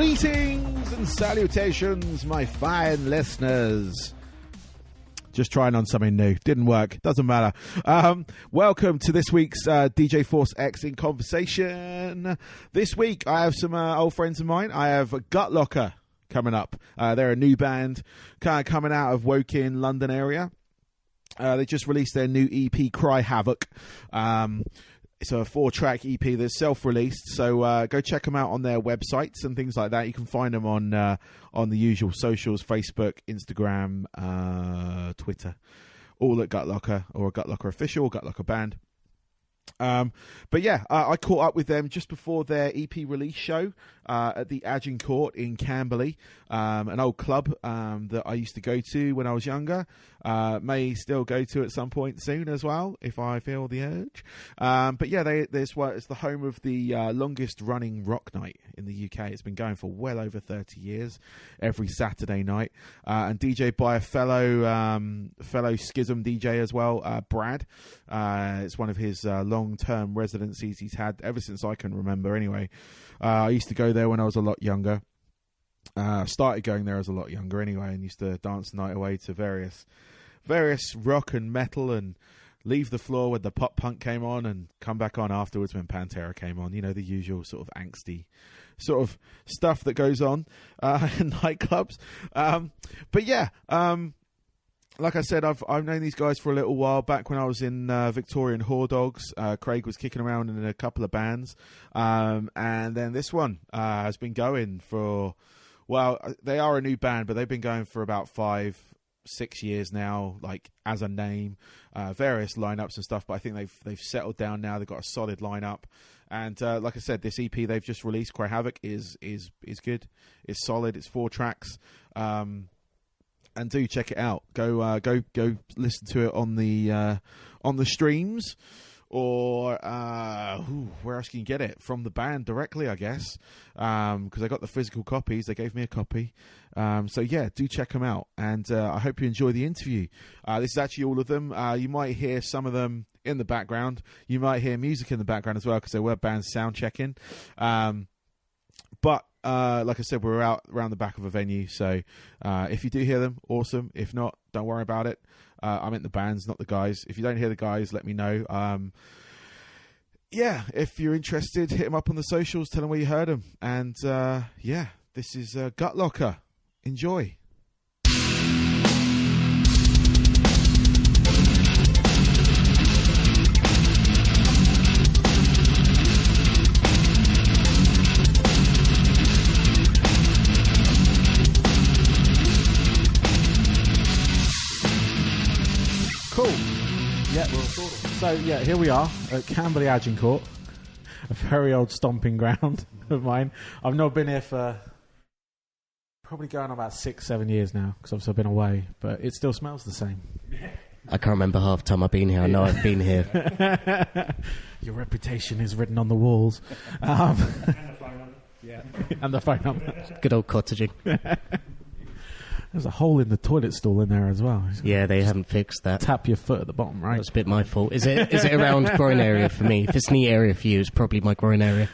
Greetings and salutations, my fine listeners. Just trying on something new. Didn't work. Doesn't matter. Welcome to this week's DJ Force X in Conversation. This week, I have some old friends of mine. I have Gutlocker coming up. They're a new band kind of coming out of Woking, London area. They just released their new EP, Cry Havoc. It's a 4-track EP that's self-released, so go check them out on their websites and things like that. You can find them on the usual socials, Facebook, Instagram, Twitter, all at Gutlocker or Gutlocker Official or Gutlocker Band. But yeah, I caught up with them just before their EP release show at the Agincourt in Camberley, an old club that I used to go to when I was younger. May still go to at some point soon as well, if I feel the urge. But yeah, it's the home of the longest running rock night in the UK. It's been going for well over 30 years, every Saturday night, and DJed by a fellow Schism DJ as well, Brad. It's one of his long-term residencies he's had ever since I can remember anyway. I used to go there when I was a lot younger. Started going there as a lot younger anyway, and used to dance the night away to various rock and metal, and leave the floor when the pop punk came on, and come back on afterwards when Pantera came on. You know, the usual sort of angsty sort of stuff that goes on in nightclubs. But yeah, like I said, I've known these guys for a little while. Back when I was in Victorian Whore Dogs, Craig was kicking around in a couple of bands, and then this one has been going for, well, they are a new band, but they've been going for about 5-6 years now, like as a name, various lineups and stuff. But I think they've settled down now. They've got a solid lineup, and like I said, this EP they've just released, Cry Havoc, is good. It's solid. It's 4 tracks. And do check it out. Go listen to it on the streams, or where else can you get it? From the band directly, I guess, because I got the physical copies. They gave me a copy. So yeah, do check them out, and I hope you enjoy the interview. This is actually all of them. You might hear some of them in the background. You might hear music in the background as well, because there were bands sound checking. But like I said, we're out around the back of a venue, so if you do hear them, awesome. If not, don't worry about it. I meant the bands, not the guys. If you don't hear the guys, let me know. Yeah, if you're interested, hit them up on the socials, tell them where you heard them. And yeah, this is Gutlocker. Enjoy. Cool. Yeah, we're recording. So yeah, here we are at Camberley Agincourt, a very old stomping ground of mine. I've not been here for probably going on about 6-7 years now, because obviously I've been away, but it still smells the same. I can't remember half the time I've been here. I know I've been here. Your reputation is written on the walls. And the phone number. Yeah. And the phone number. Good old cottaging. There's a hole in the toilet stall in there as well. Yeah, they haven't fixed that. Tap your foot at the bottom, right? That's a bit my fault. Is it around groin area for me? If it's knee area for you, it's probably my groin area.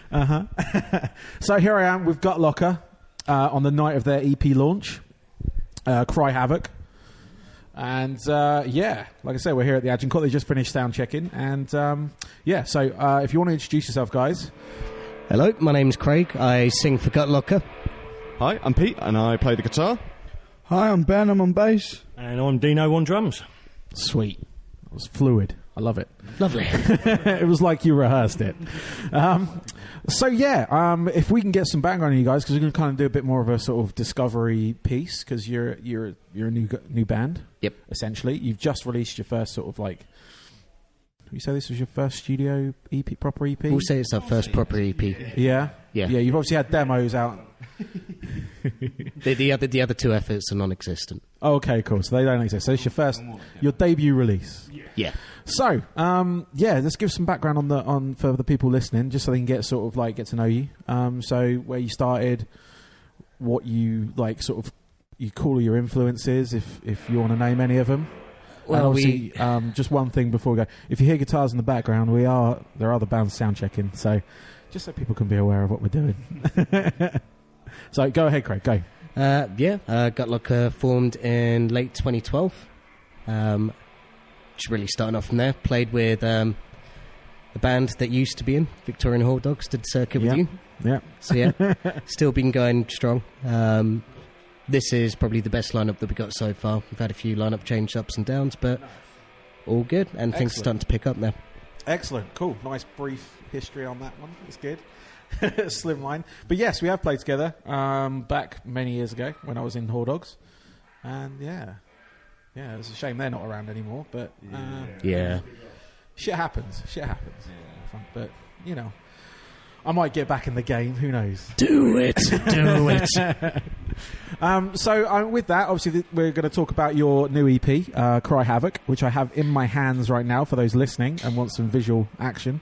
So here I am with Gutlocker on the night of their EP launch, Cry Havoc. And yeah, like I said, we're here at the Agincourt. They just finished sound checking. And yeah, so if you want to introduce yourself, guys. Hello, my name's Craig. I sing for Gutlocker. Hi, I'm Pete, and I play the guitar. Hi, I'm Ben, I'm on bass. And I'm Dino on drums. Sweet. It was fluid. I love it. Lovely. It was like you rehearsed it. So yeah, if we can get some background on you guys, because we're going to kind of do a bit more of a sort of discovery piece, because you're a new band. Yep. Essentially, you've just released your first sort of like. You say this was your first studio EP, proper EP? We'll say it's our first proper EP. Yeah. Yeah. Yeah. You've obviously had demos out. The other 2 efforts are non-existent. Oh, okay, cool. So they don't exist. So it's your debut release. Yeah. So, yeah, let's give some background for the people listening, just so they can get to know you. So where you started, what you like, sort of, you call your influences, if you want to name any of them. Well, obviously, just one thing before we go. If you hear guitars in the background, there are other bands sound checking. So, just so people can be aware of what we're doing. So go ahead, Craig. Go. Gutlocker formed in late 2012. Just really starting off from there. Played with a band that used to be in Victorian Hall Dogs. Did the circuit with you. Yeah. So yeah, still been going strong. This is probably the best lineup that we got so far. We've had a few lineup change ups and downs, but all good, and things are starting to pick up now. Excellent, cool, nice brief history on that one. It's good. Slimline, but yes, we have played together back many years ago when I was in Hall Dogs, and yeah, it's a shame they're not around anymore. But shit happens. Yeah. But you know, I might get back in the game. Who knows? Do it. So with that, obviously, we're going to talk about your new EP, Cry Havoc, which I have in my hands right now for those listening and want some visual action.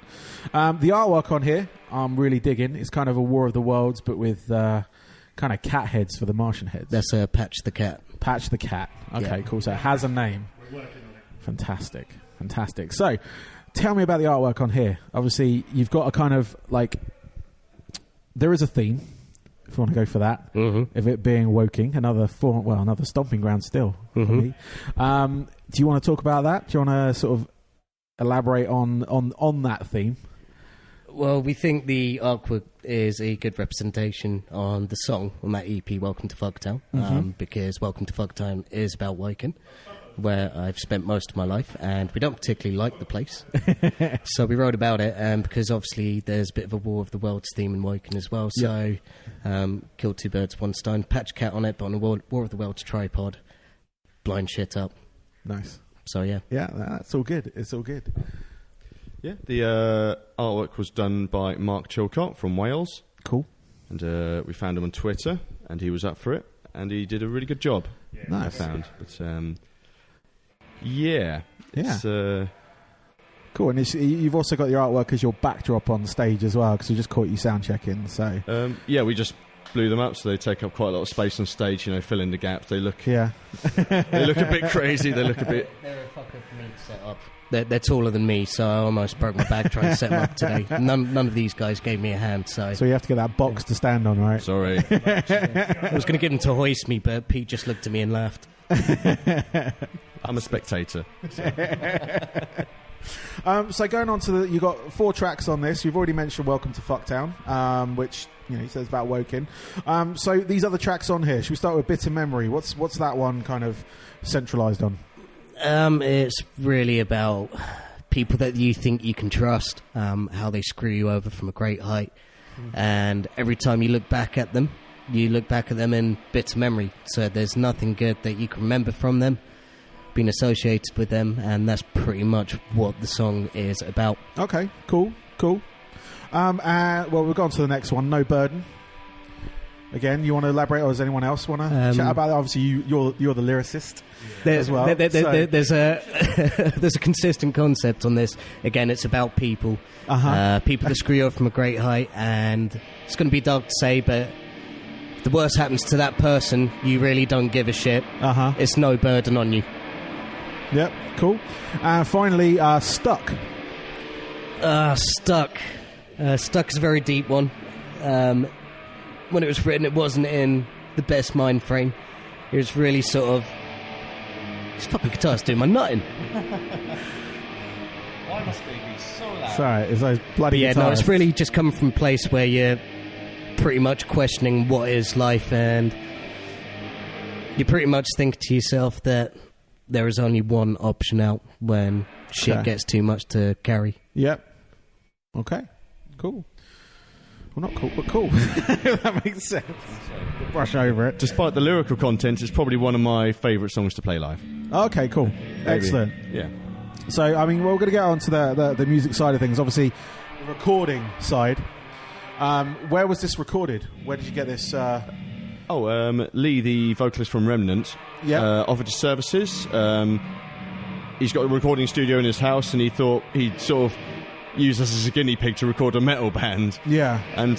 The artwork on here, I'm really digging. It's kind of a War of the Worlds, but with kind of cat heads for the Martian heads. That's Patch the Cat. Patch the Cat. Okay, cool. So it has a name. We're working on it. Fantastic. So tell me about the artwork on here. Obviously, you've got a kind of like... There is a theme, if you want to go for that, of it being Woking, another stomping ground still for me. Do you want to talk about that? Do you want to sort of elaborate on that theme? Well, we think the artwork is a good representation on the song on that EP, Welcome to Fucktown, because Welcome to Fucktown is about Woking, where I've spent most of my life, and we don't particularly like the place. So we wrote about it, because obviously there's a bit of a War of the Worlds theme in Woking as well. So killed two birds with one stone, Patch Cat on it, but on a War of the Worlds tripod, blind shit up. Nice. So yeah. Yeah, that's all good. It's all good. Yeah, the artwork was done by Mark Chilcott from Wales. Cool. And we found him on Twitter, and he was up for it, and he did a really good job. Yeah, nice. I found. But, it's, cool. And you've also got your artwork as your backdrop on stage as well, because we just caught you sound checking. So we just blew them up, so they take up quite a lot of space on stage. You know, fill in the gaps. They look they look a bit crazy. They look a bit. They're a fucker for me to set up. They're taller than me, so I almost broke my back trying to set them up today. None of these guys gave me a hand, so you have to get that box to stand on, right? Sorry. I was going to get them to hoist me, but Pete just looked at me and laughed. I'm a spectator. So going on to you got 4 tracks on this. You've already mentioned Welcome to Fucktown, which he says about Woking. So these other tracks on here, should we start with Bitter Memory? What's that one kind of centralised on? It's really about people that you think you can trust, how they screw you over from a great height, and every time you look back at them in bitter memory. So there's nothing good that you can remember from them, being associated with them, and that's pretty much what the song is about. Okay, cool. Well, we'll go on to the next one, No Burden. Again, you want to elaborate, or does anyone else want to chat about it? Obviously, you're the lyricist as well. There's a consistent concept on this. Again, it's about people. People that screw you up from a great height, and it's going to be dark to say, but if the worst happens to that person, you really don't give a shit. It's no burden on you. Yep, cool. Finally, Stuck. Stuck is a very deep one. When it was written, it wasn't in the best mind frame. It was really sort of... This fucking guitar's doing my nutting. Why must they be so loud? Sorry, it's those bloody guitars. No, it's really just coming from a place where you're pretty much questioning what is life, and you pretty much think to yourself that there is only one option out when shit gets too much to carry. Yep. Okay, cool. Well, not cool, but cool. That makes sense. Brush over it. Despite the lyrical content, it's probably one of my favourite songs to play live. Okay, cool. Maybe. Excellent. Yeah. So, I mean, we're going to get on to the music side of things. Obviously, the recording side. Where was this recorded? Where did you get this? Lee, the vocalist from Remnant, offered his services. He's got a recording studio in his house, and he thought he'd sort of use us as a guinea pig to record a metal band. Yeah. And,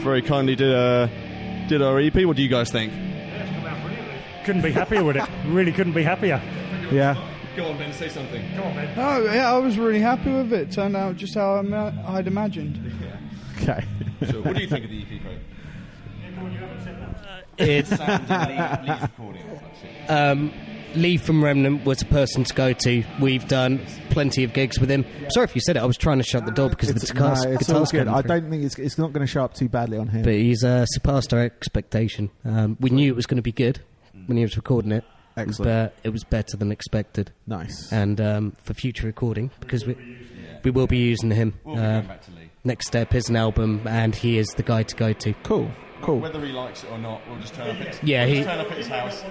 very kindly did our EP. What do you guys think? Yeah, it's come out brilliantly. Couldn't be happier with it. Really couldn't be happier. Yeah. Go on, Ben, say something. Come on, Ben. Oh, yeah, I was really happy with it. Turned out just how I'd imagined. Okay. So, what do you think of the EP, Craig? It's Lee from Remnant was a person to go to. We've done plenty of gigs with him. Sorry if you said it. I was trying to shut the door because of the guitars. It's all good. I don't think it's not going to show up too badly on here. But he's surpassed our expectation. We knew it was going to be good when he was recording it. Excellent. But it was better than expected. Nice. And for future recording, because we will be using him. We'll be going back to Lee. Next Step is an album, and he is the guy to go to. Cool. Whether he likes it or not, we'll just turn up at his house.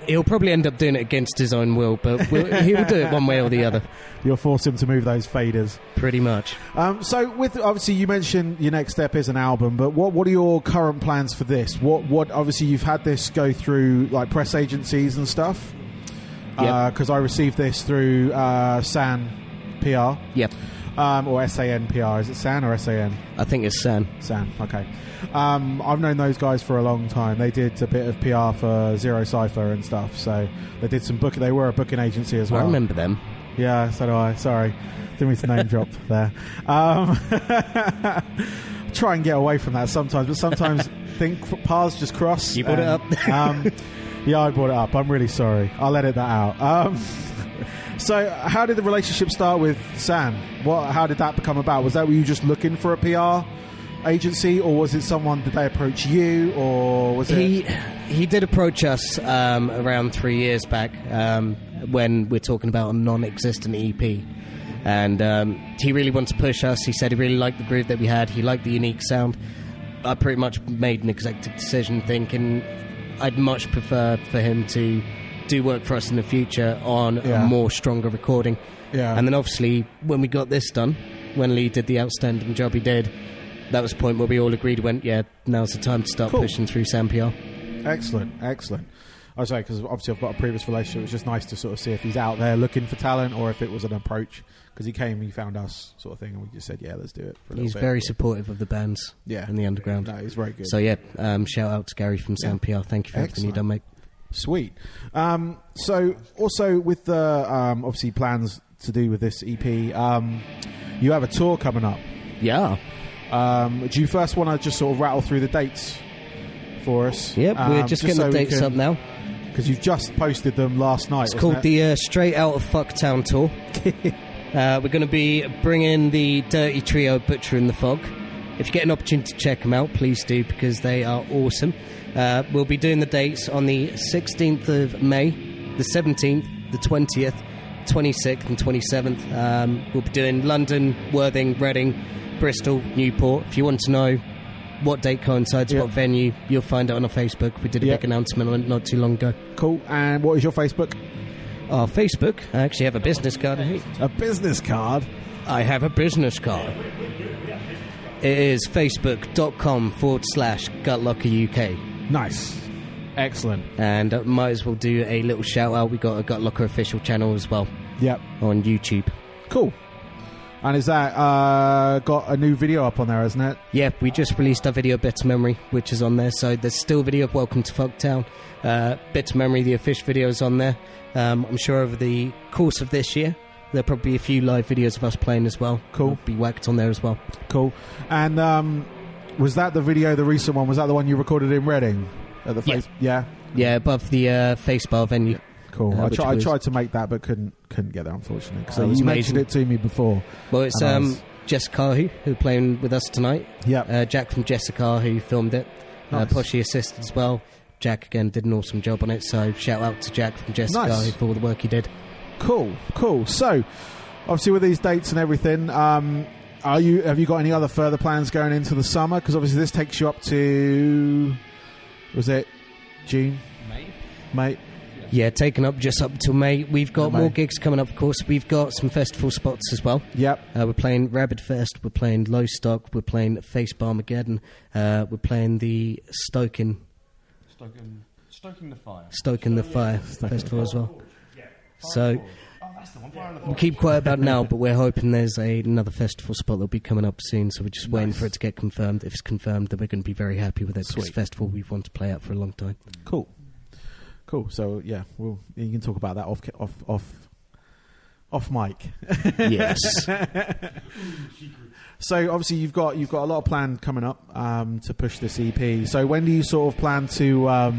He'll probably end up doing it against his own will, but he will do it one way or the other. You'll force him to move those faders. Pretty much. So, with obviously, you mentioned your next step is an album, but what are your current plans for this? What obviously you've had this go through like press agencies and stuff. Because I received this through SAN PR. Yep. Or SAN PR. Is it SAN or SAN? I think it's SAN. SAN. Okay. I've known those guys for a long time. They did a bit of PR for Zero Cypher and stuff. So they did some booking. They were a booking agency as well. I remember them. Yeah, so do I. Sorry, didn't mean to name drop there. Try and get away from that sometimes, but sometimes think paths just cross. You brought it up. Yeah, I brought it up. I'm really sorry. I'll edit that out. So, how did the relationship start with SAN? How did that become about? Were you just looking for a PR agency, or was it someone? Did they approach you, or was it? He did approach us around 3 years back when we're talking about a non-existent EP, and he really wanted to push us. He said he really liked the groove that we had. He liked the unique sound. I pretty much made an executive decision, thinking I'd much prefer for him to do work for us in the future on a more stronger recording. Yeah. And then obviously when we got this done, when Lee did the outstanding job he did, that was the point where we all agreed, now's the time to start pushing through SAN PR. Excellent. I was saying, because obviously I've got a previous relationship. It was just nice to sort of see if he's out there looking for talent, or if it was an approach, because he found us sort of thing, and we just said, let's do it for a little He's bit. very supportive of the bands in the underground. No, he's very good. So shout out to Gary from SAN PR. Thank you for everything you've done, mate. Sweet. So also with the obviously plans to do with this EP, you have a tour coming up. Yeah. Do you first want to just sort of rattle through the dates for us? Yep, we're just getting the dates up now. Because you've just posted them last night. It's called the Straight Out of Fucktown Tour. We're going to be bringing the Dirty Trio, Butcher and the Fog. If you get an opportunity to check them out, please do, because they are awesome. We'll be doing the dates on the 16th of May, the 17th, the 20th, 26th and 27th. We'll be doing London, Worthing, Reading, Bristol, Newport. If you want to know what date coincides, what venue, you'll find it on our Facebook. We did a big announcement on it not too long ago. Cool. And what is your Facebook? Our Facebook? I actually have a business card. A business card? I have a business card. It is facebook.com/Gutlocker UK. Nice. Excellent. And might as well do a little shout out. We got a Gutlocker official channel as well. Yep. On YouTube. Cool. And is that got a new video up on there, isn't it? Yeah, we just released our video Bitter Memory, which is on there. So there's still video of Welcome to Fucktown. Bitter Memory, the official video, is on there. I'm sure over the course of this year, there'll probably be a few live videos of us playing as well. Cool. It'll be whacked on there as well. Cool. And was that the video, the recent one, was that the one you recorded in Reading? At the face? Yeah? Yeah, above the Face Bar venue. Yeah. Cool. I tried to make that, but couldn't get there, unfortunately. So you mentioned it to me before. Well, it's Jessica who playing with us tonight. Yeah. Jack from Jessica who filmed it. Nice. Poshy assisted as well. Jack again did an awesome job on it. So shout out to Jack from Jessica for all the work he did. Cool. So obviously with these dates and everything, have you got any other further plans going into the summer? Because obviously this takes you up to, was it June? May. Yeah, taken up just up till May. We've got more gigs coming up, of course. We've got some festival spots as well. Yep. We're playing Rabid Fest, we're playing Low Stock, we're playing Face Barmageddon, we're playing the Stoking the Fire Festival as well. So we'll keep quiet about it now, but we're hoping there's another festival spot that'll be coming up soon, so we're just waiting for it to get confirmed. If it's confirmed, then we're going to be very happy with it. It's a festival we've wanted to play out for a long time. Cool. So yeah, you can talk about that off off mic. Yes. So obviously you've got a lot of plan coming up to push this EP. So when do you sort of plan to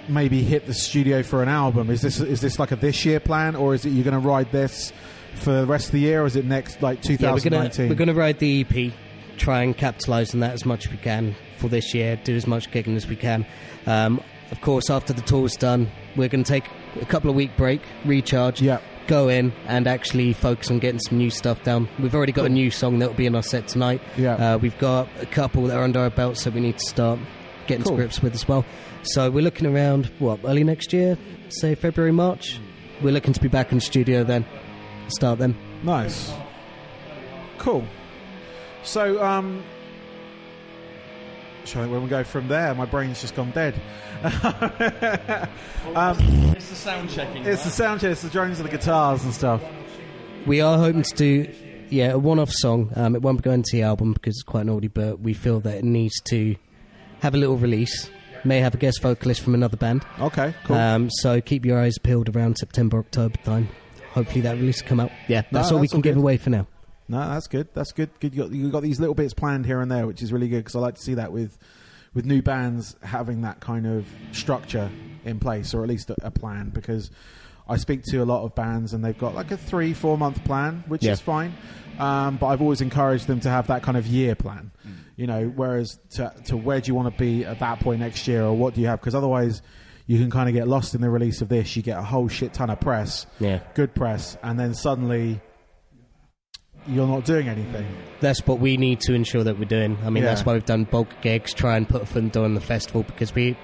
maybe hit the studio for an album? Is this like a this year plan, or is it you're going to ride this for the rest of the year, or is it next, like 2019? We're going to ride the EP, try and capitalise on that as much as we can for this year, do as much gigging as we can. Of course, after the tour's done, we're going to take a couple of week break, recharge, go in and actually focus on getting some new stuff down. We've already got a new song that will be in our set tonight. We've got a couple that are under our belt, so we need to start getting to grips with as well. So we're looking around, early next year, say February, March. We're looking to be back in the studio then, start then. Nice. Cool. So, where we go from there? My brain's just gone dead. It's the sound checking. It's the sound check. It's the drones and the guitars and stuff. We are hoping to do, a one-off song. It won't go into the album because it's quite an oldie, but we feel that it needs to have a little release. May have a guest vocalist from another band. Okay, cool. So keep your eyes peeled around September, October time. Hopefully that release will come out. Yeah, that's all we can give away for now. No, that's good. That's good. You got these little bits planned here and there, which is really good, because I like to see that with new bands having that kind of structure in place, or at least a plan, because I speak to a lot of bands and they've got like a 3-4 month plan, which is fine. But I've always encouraged them to have that kind of year plan, whereas to where do you want to be at that point next year, or what do you have? Because otherwise you can kind of get lost in the release of this. You get a whole shit ton of press, good press, and then suddenly you're not doing anything. That's what we need to ensure that we're doing. I mean, that's why we've done bulk gigs, try and put a foot in the door in the festival, because we're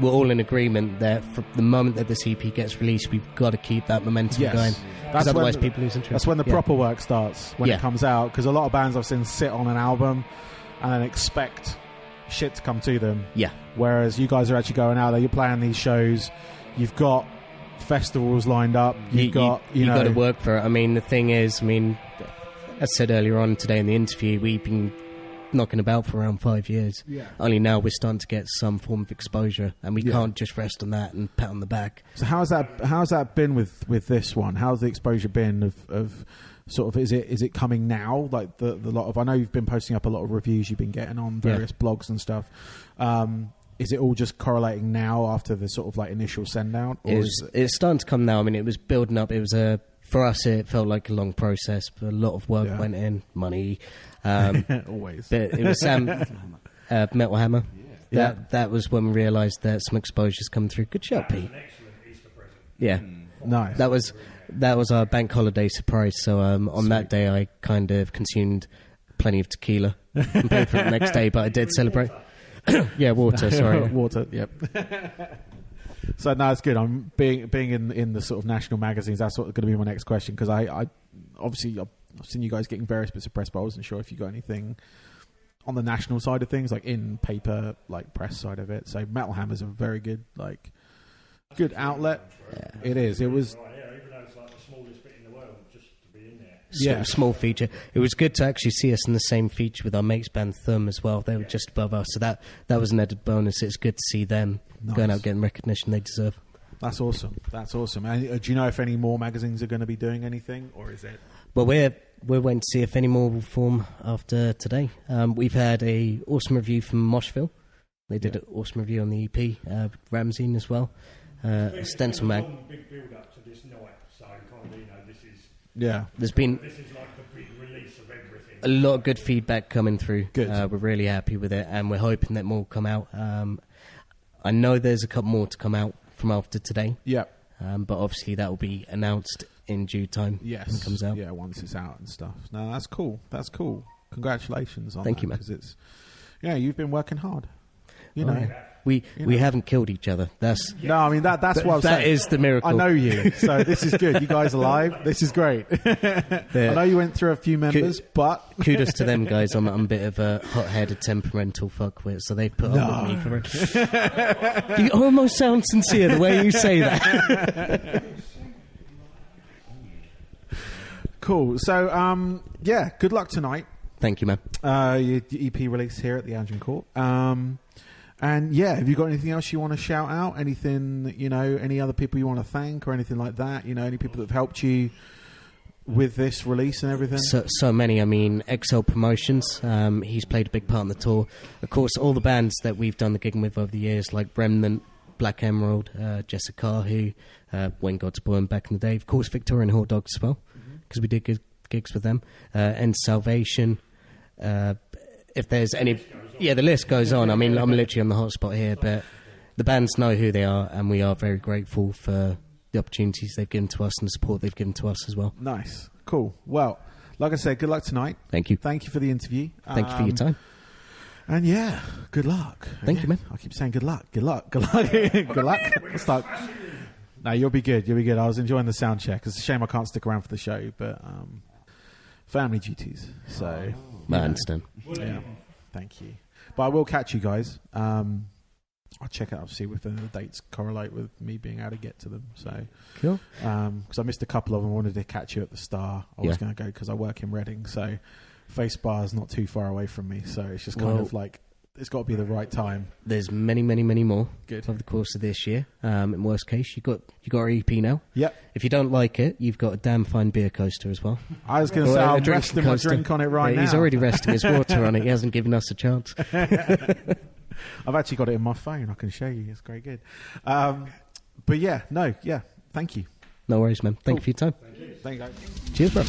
all in agreement that from the moment that this EP gets released, we've got to keep that momentum going. Because otherwise people lose interest. That's when the proper work starts, when it comes out. Because a lot of bands I've seen sit on an album and then expect shit to come to them. Yeah. Whereas you guys are actually going out there, you're playing these shows, you've got festivals lined up, you've got to work for it. I mean, the thing is, as I said earlier on today in the interview, we've been knocking about for around 5 years. Only now we're starting to get some form of exposure, and we can't just rest on that and pat on the back. So how's that been with this one? How's the exposure been of sort of, is it coming now? Like the lot of, I know you've been posting up a lot of reviews you've been getting on various blogs and stuff. Is it all just correlating now after the sort of like initial send out? It's starting to come now. I mean, it was building up. It was for us, it felt like a long process, but a lot of work went in, money. Always. But it was Metal Hammer. That was when we realised that some exposure's come through. Good shot, Pete. Yeah. Nice. That was our bank holiday surprise. So on that day, I kind of consumed plenty of tequila and paid for it the next day, but I did celebrate. Water, sorry. Water, yep. So no, it's good. I'm being in the sort of national magazines. That's going to be my next question, because I obviously I've seen you guys getting various bits of press, but I wasn't sure if you got anything on the national side of things, like in paper, like press side of it. So Metal Hammer's a very good outlet. Yeah. It is. It was. Even though it's like the smallest bit in the world, just to be in there. Small feature. It was good to actually see us in the same feature with our mates band Thumb as well. They were just above us, so that was an added bonus. It's good to see them going out getting recognition they deserve. That's awesome. And do you know if any more magazines are going to be doing anything, or is it? Well, we're waiting to see if any more will form after today. We've had a awesome review from Moshville. They did an awesome review on the EP. Ramseen as well. Stencil Mag. Big build up to this night, so kind of, this is. Yeah. This is like the big release of everything. A lot of good feedback coming through. Good. We're really happy with it, and we're hoping that more will come out. I know there's a couple more to come out from after today. Yeah. But obviously that will be announced in due time. Yes. When it comes out. Yeah, once it's out and stuff. No, that's cool. Congratulations on Thank that. You, man. Because it's, you've been working hard. We haven't killed each other. That's what I'm saying. That is the miracle. I know you, so this is good. You guys are live. This is great. I know you went through a few members, but kudos to them guys. I'm a bit of a hot-headed, temperamental fuckwit, so they've put up with me for it. You almost sound sincere the way you say that. Cool. So, good luck tonight. Thank you, man. Your EP release here at the Angel Court. And yeah, have you got anything else you want to shout out? Anything, any other people you want to thank or anything like that? Any people that have helped you with this release and everything? So many. I mean, XL Promotions, he's played a big part in the tour. Of course, all the bands that we've done the gigging with over the years, like Remnant, Black Emerald, Jessica, who When God's Born back in the day. Of course, Victorian Hot Dogs as well, because we did gigs with them. And Salvation. If there's any... Yeah, the list goes on. I mean, I'm literally on the hot spot here, but the bands know who they are, and we are very grateful for the opportunities they've given to us and the support they've given to us as well. Nice. Cool. Well, like I said, good luck tonight. Thank you. Thank you for the interview. Thank you for your time. And yeah, good luck. Thank you, man. I keep saying good luck. Good luck. Good luck. Good luck. Let's start. No, you'll be good. You'll be good. I was enjoying the sound check. It's a shame I can't stick around for the show, but family duties. So I understand. Yeah. Thank you. But I will catch you guys. I'll check it out, see if the dates correlate with me being able to get to them. So cool. Because I missed a couple of them. I wanted to catch you at the Star. I was going to go because I work in Reading, so Face Bar is not too far away from me. So it's just kind of like it's got to be the right time. There's many more. Good. Over the course of this year. In worst case, you got our EP now. Yep. If you don't like it, you've got a damn fine beer coaster as well. I was going to say I'm resting my drink on it now. He's already resting his water on it. He hasn't given us a chance. I've actually got it in my phone. I can show you. It's very good. But thank you. No worries, man. Thank you for your time. Thank you. Cheers, bro.